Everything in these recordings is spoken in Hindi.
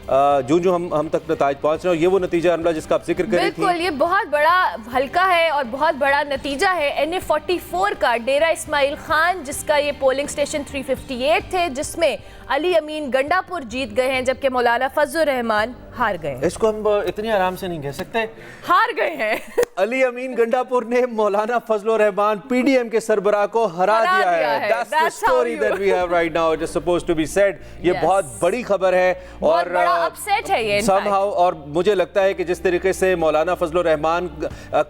जो जो हम तक नतीजा पहुँच रहे हैं, ये वो नतीजा अमला जिसका आप जिक्र कर रही थी। बिल्कुल, ये बहुत बड़ा हल्का है और बहुत बड़ा नतीजा है NA 44 का, डेरा इस्माइल खान, जिसका ये पोलिंग स्टेशन 358 थे, जिसमें अली अमीन गंडापुर जीत गए हैं, जबकि मौलाना फजल रहमान हार गए। इसको हम इतनी आराम से नहीं कह सकते, हार गए हैं। अली अमीन गंडापुर ने मौलाना फजल रहमान PDM के सरबराह को हरा दिया है। That's the story that we have right now. It is supposed to be said. ये बहुत बड़ी खबर है और बड़ा अपसेट है ये somehow, और मुझे लगता है कि जिस तरीके से मौलाना फजल रहमान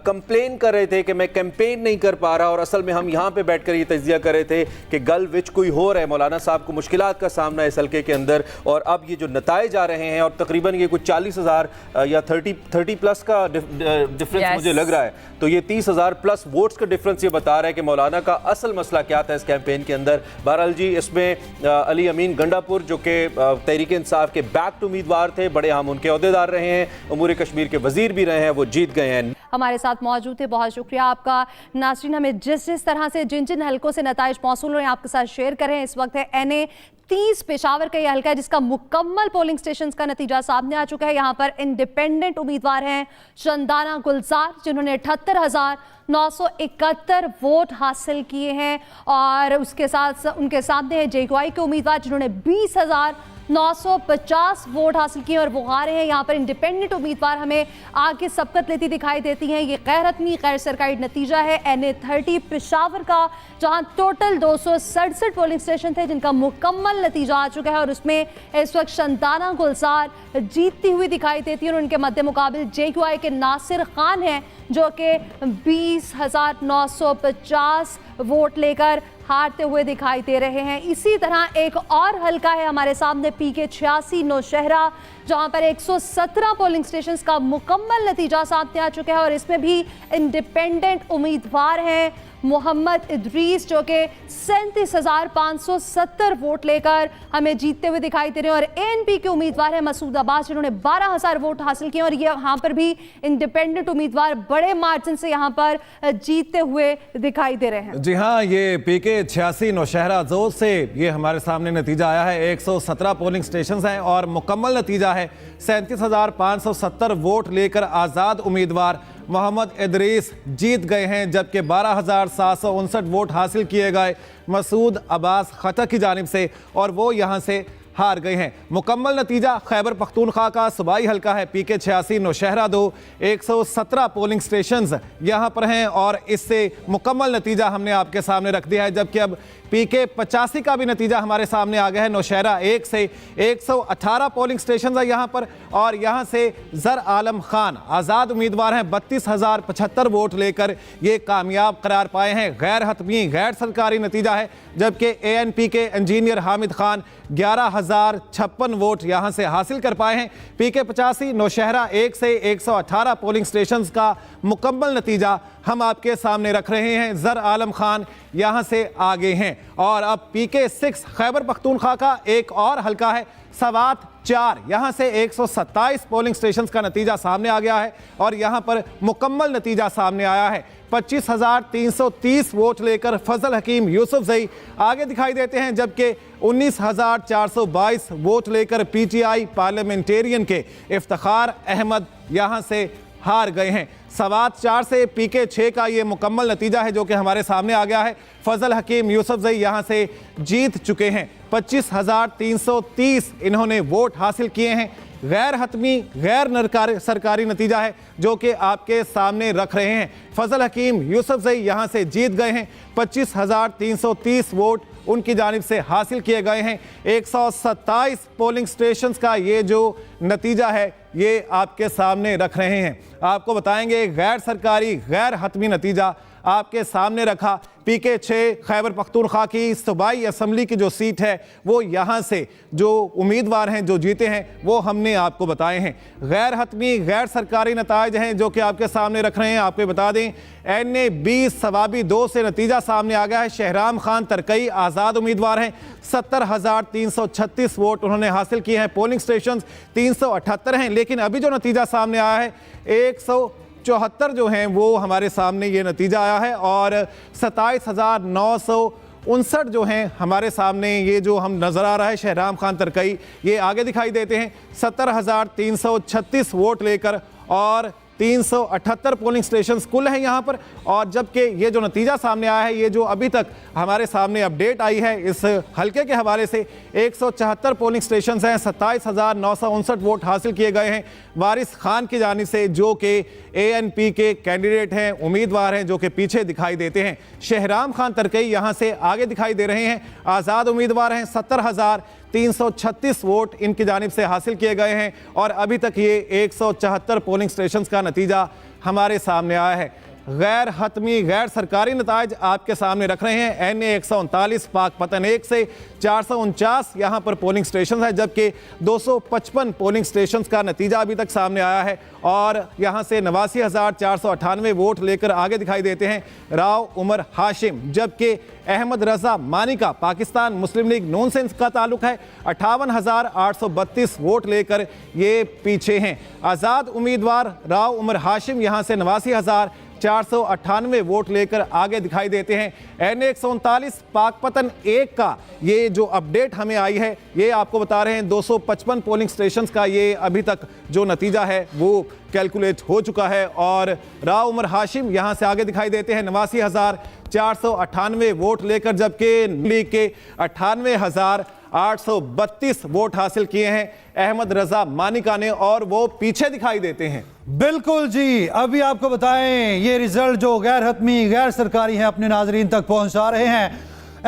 कंप्लेन कर रहे थे कि मैं कैंपेन नहीं कर पा रहा, और असल में हम यहाँ पे बैठकर ये तज्जिया कर रहे थे कि गल विच कोई हो रहा है, मौलाना साहब को मुश्किलात का सामना है इस हल्के के अंदर, और अब ये जो नताइज आ रहे हैं और तकरीबन ये कुछ 40,000 या 30 प्लस का डिफरेंस मुझे लग रहा है, तो ये 30,000 प्लस वोट्स का डिफरेंस ये बता रहा है कि मौलाना का असल मसला क्या था इस कैंपेन के अंदर। बहरहाल जी, इसमें अली अमीन गंडापुर जो कि तहरीक इंसाफ के बैक्ड उम्मीदवार थे, बड़े हम उनके अहदेदार रहे हैं, अमूर कश्मीर के वजीर भी रहे हैं, वो जीत गए हैं। हमारे साथ मौजूद थे, बहुत शुक्रिया आपका। नाज़रीन, हमें जिस तरह से जिन हल्कों से नताइज मौसूल हुए आपके साथ शेयर करें। इस वक्त है NA 30 पेशावर का ये हल्का है, जिसका मुकम्मल पोलिंग स्टेशन का नतीजा सामने आ चुका है। यहाँ पर इंडिपेंडेंट उम्मीदवार हैं चंदाना गुलजार, जिन्होंने 78,971 वोट हासिल किए हैं, और उसके साथ उनके सामने है JQI के उम्मीदवार, जिन्होंने 20,950 वोट हासिल किए और वो हारे हैं। यहाँ पर इंडिपेंडेंट उम्मीदवार हमें आगे सबकत लेती दिखाई देती हैं। ये गैर हतमी गैर सरकारी नतीजा है NA 30 पेशावर का, जहाँ टोटल 267 पोलिंग स्टेशन थे, जिनका मुकम्मल नतीजा आ चुका है, और उसमें इस वक्त चंदाना गुलजार जीतती हुई दिखाई देती है, और उनके मद्दे मुकाबिल JQI के नासिर खान हैं, जो कि 20,950 वोट लेकर हारते हुए दिखाई दे रहे हैं। इसी तरह एक और हल्का है हमारे सामने PK 86 नौशहरा, जहां पर 117 पोलिंग स्टेशंस का मुकम्मल नतीजा सामने आ चुका है, और इसमें भी इंडिपेंडेंट उम्मीदवार हैं मोहम्मद इदरीस, जो कि 37,570 वोट लेकर हमें जीतते हुए दिखाई दे रहे हैं, और ANP के उम्मीदवार हैं मसूद अब्बास, जिन्होंने 12,000 वोट हासिल किए, और ये यहाँ पर भी इंडिपेंडेंट उम्मीदवार बड़े मार्जिन से यहाँ पर जीतते हुए दिखाई दे रहे हैं। जी हाँ, ये PK 86 नौशहरा जोन से ये हमारे सामने नतीजा आया है। 117 पोलिंग स्टेशन हैं और मुकम्मल नतीजा है 37,570 वोट लेकर आज़ाद उम्मीदवार मोहम्मद इदरीस जीत गए हैं, जबकि 12,759 वोट हासिल किए गए मसूद अब्बास खटक की जानिब से, और वो यहाँ से हार गए हैं। मुकम्मल नतीजा खैबर पख्तूनख्वा का सूबाई हल्का है PK 86 नौशहरा 2, 117 पोलिंग स्टेशंस यहाँ पर हैं, और इससे मुकम्मल नतीजा हमने आपके सामने रख दिया है। जबकि अब PK 85 का भी नतीजा हमारे सामने आ गया है। नौशहरा 1 से 118 पोलिंग स्टेशन है यहाँ पर, और यहाँ से ज़र आलम खान आज़ाद उम्मीदवार हैं, 32,075 वोट लेकर ये कामयाब करार पाए हैं। गैर हतमी गैर सरकारी नतीजा है, जबकि ANP के इंजीनियर हामिद खान 11,056 वोट यहाँ से हासिल कर पाए हैं। PK 85 नौशहरा 1 से 118 पोलिंग स्टेशन का मुकम्मल नतीजा हम आपके सामने रख रहे हैं। ज़र आलम खान यहाँ से आगे हैं। और अब PK 6 खैबर पख्तूनख्वा का एक और हल्का है सवात 4, यहाँ से 127 पोलिंग स्टेशंस का नतीजा सामने आ गया है, और यहाँ पर मुकम्मल नतीजा सामने आया है। 25,330 वोट लेकर फजल हकीम यूसुफजई आगे दिखाई देते हैं, जबकि 19,422 वोट लेकर PTI पार्लियामेंटेरियन के इफ्तिखार अहमद यहाँ से हार गए हैं। सवात 4 से PK 6 का ये मुकम्मल नतीजा है, जो कि हमारे सामने आ गया है। फजल हकीम यूसुफजई यहाँ से जीत चुके हैं। 25,330 इन्होंने वोट हासिल किए हैं। गैर हतमी गैर सरकारी नतीजा है, जो कि आपके सामने रख रहे हैं। फजल हकीम यूसुफजई यहाँ से जीत गए हैं। 25,330 वोट उनकी जानिब से हासिल किए गए हैं। 127 पोलिंग स्टेशंस का ये जो नतीजा है ये आपके सामने रख रहे हैं। आपको बताएंगे गैर सरकारी गैर हतमी नतीजा आपके सामने रखा। PK 6 खैबर पख्तूनख्वा की सूबाई असम्बली की जो सीट है, वो यहाँ से जो उम्मीदवार हैं जो जीते हैं वो हमने आपको बताए हैं। गैर हतमी गैर सरकारी नताइज हैं जो कि आपके सामने रख रहे हैं। आपको बता दें NA 20 सवाबी 2 से नतीजा सामने आ गया है। शहराम खान तरकई आज़ाद उम्मीदवार हैं। 70,336 वोट उन्होंने हासिल किए हैं। पोलिंग स्टेशन 378 हैं, लेकिन अभी जो नतीजा सामने आया है 174 जो हैं वो हमारे सामने ये नतीजा आया है, और 27,900 59 जो हैं हमारे सामने, ये जो हम नज़र आ रहा है शहराम खान तरकई, ये आगे दिखाई देते हैं 70,336 वोट लेकर, और 378 पोलिंग स्टेशंस कुल हैं यहाँ पर। और जबकि ये जो नतीजा सामने आया है, ये जो अभी तक हमारे सामने अपडेट आई है इस हल्के के हवाले से, 174 पोलिंग स्टेशंस हैं, 27,959 वोट हासिल किए गए हैं वारिस खान की जानिब से, जो कि ANP के कैंडिडेट हैं, उम्मीदवार हैं, जो कि पीछे दिखाई देते हैं। शहराम खान तरकई यहाँ से आगे दिखाई दे रहे हैं, आज़ाद उम्मीदवार हैं, 70,336 वोट इनकी जानिब से हासिल किए गए हैं। और अभी तक ये 174 पोलिंग स्टेशंस का नतीजा हमारे सामने आया है। गैर हतमी गैर सरकारी नताइज आपके सामने रख रहे हैं। NA 139 पाकपतन 1 से 449 यहाँ पर पोलिंग स्टेशन है, जबकि 255 पोलिंग स्टेशन का नतीजा अभी तक सामने आया है। और यहाँ से 89,498 वोट लेकर आगे दिखाई देते हैं राव उमर हाशिम, जबकि अहमद रजा मानी का पाकिस्तान मुस्लिम लीग नून से का ताल्लुक है, 58,832 वोट लेकर ये पीछे हैं। आज़ाद उम्मीदवार राव उमर हाशिम यहाँ से 89,498 वोट लेकर आगे दिखाई देते हैं। NA 139 पाकपतन 1 का ये जो अपडेट हमें आई है, ये आपको बता रहे हैं 255 पोलिंग स्टेशंस का ये अभी तक जो नतीजा है वो कैलकुलेट हो चुका है। और राव उमर हाशिम यहाँ से आगे दिखाई देते हैं 89,498 वोट लेकर, जबकि लीग के 98,832 वोट हासिल किए हैं अहमद रजा मानिका ने, और वो पीछे दिखाई देते हैं। बिल्कुल जी, अभी आपको बताएं ये रिजल्ट जो गैर हतमी गैर सरकारी हैं अपने नाजरीन तक पहुंचा रहे हैं।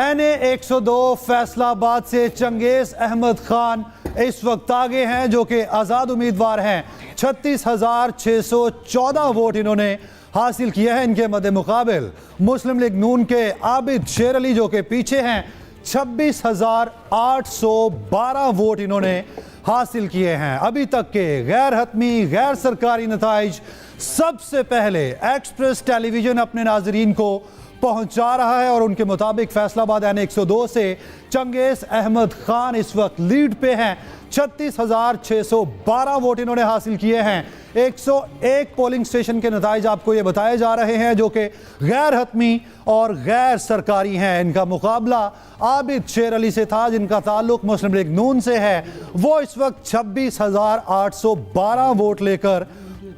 NA 102 फैसलाबाद से चंगेज अहमद खान इस वक्त आगे हैं, जो कि आज़ाद उम्मीदवार हैं। 36,614 वोट इन्होंने हासिल किए हैं। इनके मद्दे मुकाबिल मुस्लिम लीग नून के आबिद शेर अली जो कि पीछे हैं, 26,812 वोट इन्होंने हासिल किए हैं। अभी तक के गैर हतमी गैर सरकारी नताइज सबसे पहले एक्सप्रेस टेलीविजन अपने नाजरीन को पहुंचा रहा है, और उनके मुताबिक फैसलाबाद NA 102 से चंगेज अहमद खान इस वक्त लीड पे हैं। 36,612 वोट इन्होंने हासिल किए हैं। 101 पोलिंग स्टेशन के नताइज आपको ये बताए जा रहे हैं, जो कि गैर हतमी और गैर सरकारी हैं। इनका मुकाबला आबिद शेर अली से था, जिनका ताल्लुक मुस्लिम लीग नून से है। वो इस वक्त 26,812 वोट लेकर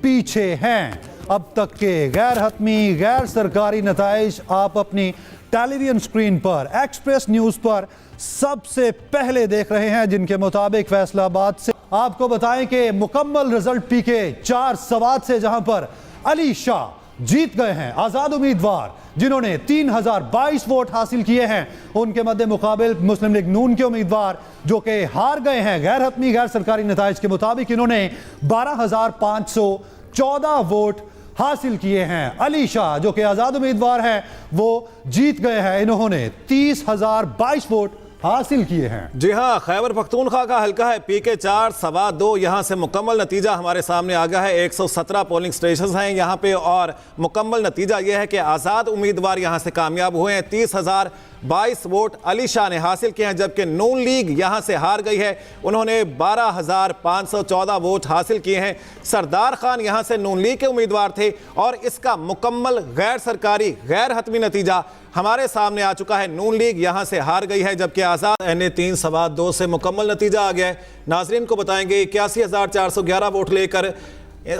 पीछे हैं। अब तक के गैर हतमी गैर सरकारी नताइज आप अपनी टेलीविजन स्क्रीन पर एक्सप्रेस न्यूज पर सबसे पहले देख रहे हैं, जिनके मुताबिक फैसलाबाद से आपको बताएं कि मुकम्मल रिजल्ट PK 4 सवात से, जहां पर अली शाह जीत गए हैं, आज़ाद उम्मीदवार, जिन्होंने 3,022 वोट हासिल किए हैं। उनके मद्दे मुकाबिल मुस्लिम लीग नून के उम्मीदवार जो कि हार गए हैं गैर हतमी गैर सरकारी नताइज के मुताबिक, इन्होंने 12,514 वोट हासिल किए हैं। अली शाह जो कि आज़ाद उम्मीदवार हैं, वो जीत गए हैं, इन्होंने 30,022 वोट हासिल किए हैं। जी हाँ, खैबर पख्तूनख्वा का हल्का है PK 4 सवा 2, यहाँ से मुकम्मल नतीजा हमारे सामने आ गया है। 117 पोलिंग स्टेशन हैं यहाँ पे, और मुकम्मल नतीजा ये है कि आज़ाद उम्मीदवार यहाँ से कामयाब हुए हैं। 30,022 वोट अली शाह ने हासिल किए हैं, जबकि नून लीग यहाँ से हार गई है, उन्होंने 12,514 वोट हासिल किए हैं। सरदार खान यहाँ से नून लीग के उम्मीदवार थे, और इसका मुकम्मल गैर सरकारी गैर हतमी नतीजा हमारे सामने आ चुका है। नून लीग यहाँ से हार गई है, जबकि आज़ाद NA 3 सवा 2 से मुकम्मल नतीजा आ गया है। नाजरीन को बताएंगे 81,411 वोट लेकर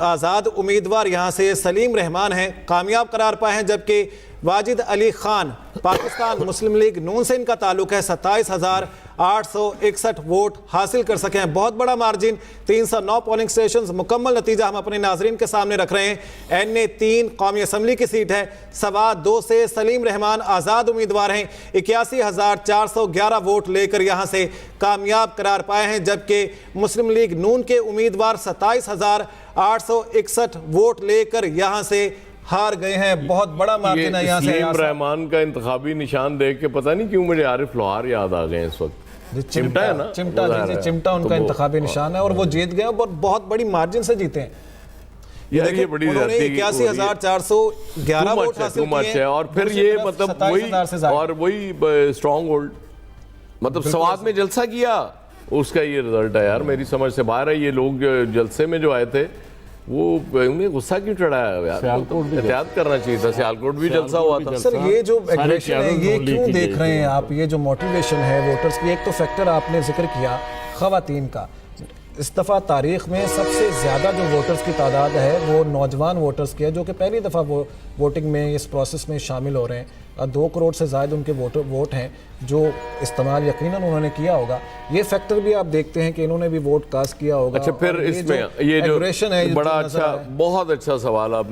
आज़ाद उम्मीदवार यहाँ से सलीम रहमान हैं, कामयाब करार पाए हैं, जबकि वाजिद अली खान पाकिस्तान मुस्लिम लीग नून से इनका ताल्लुक है, 27,861 वोट हासिल कर सके हैं। बहुत बड़ा मार्जिन, 309 पोलिंग स्टेशन। मुकम्मल नतीजा हम अपने नाजरीन के सामने रख रहे हैं। NA 3 कौमी असम्बली की सीट है, सवा 2 से सलीम रहमान आज़ाद उम्मीदवार हैं, 81,411 वोट लेकर यहाँ से कामयाब करार पाए हैं, जबकि मुस्लिम लीग नून के उम्मीदवार 27,861 वोट लेकर यहाँ से हार गए हैं। बहुत बड़ा मार्जिन है यहाँ से। सलीम रहमान का इंतखाबी निशान देख के पता नहीं क्यों मुझे आरिफ लोहार याद आ गए इस वक्त। चिमटा है ना, चिमटा उनका इंतखाबी निशान है, और वो जीत गए, और बहुत बड़ी मार्जिन से जीते हैं। ये बड़ी 81,411 वोट हासिल किए हैं, और फिर ये मतलब वही और वही स्ट्रॉन्ग होल्ड, मतलब सवाद में जलसा किया, उसका ये रिजल्ट है यार। मेरी समझ से बाहर है। ये लोग जलसे में जो आए थे वो उन्हें गुस्सा क्यों चढ़ाया यार? सियालकोट भी एहतियात करना चाहिए था। सियालकोट भी जलसा हुआ था। सर ये जो सारी एग्रेशन है क्यादत ये नौ लीग क्यों की देख गई रहे हैं थी। आप? ये जो मोटिवेशन है वोटर्स की, एक तो फैक्टर आपने जिक्र किया ख़वातीन का। इस दफ़ा तारीख में सबसे ज़्यादा जो वोटर्स की तादाद है वो नौजवान वोटर्स की है, जो कि पहली दफ़ा वोटिंग में इस प्रोसेस में शामिल हो रहे हैं। 2 करोड़ से ज़ायद उनके वोट हैं जो इस्तेमाल यकीनन उन्होंने किया होगा। ये फैक्टर भी आप देखते हैं कि इन्होंने भी वोट कास्ट किया होगा। अच्छा, फिर और इसमें ये जो एग्रेशन है बड़ा अच्छा, बहुत अच्छा सवाल आपने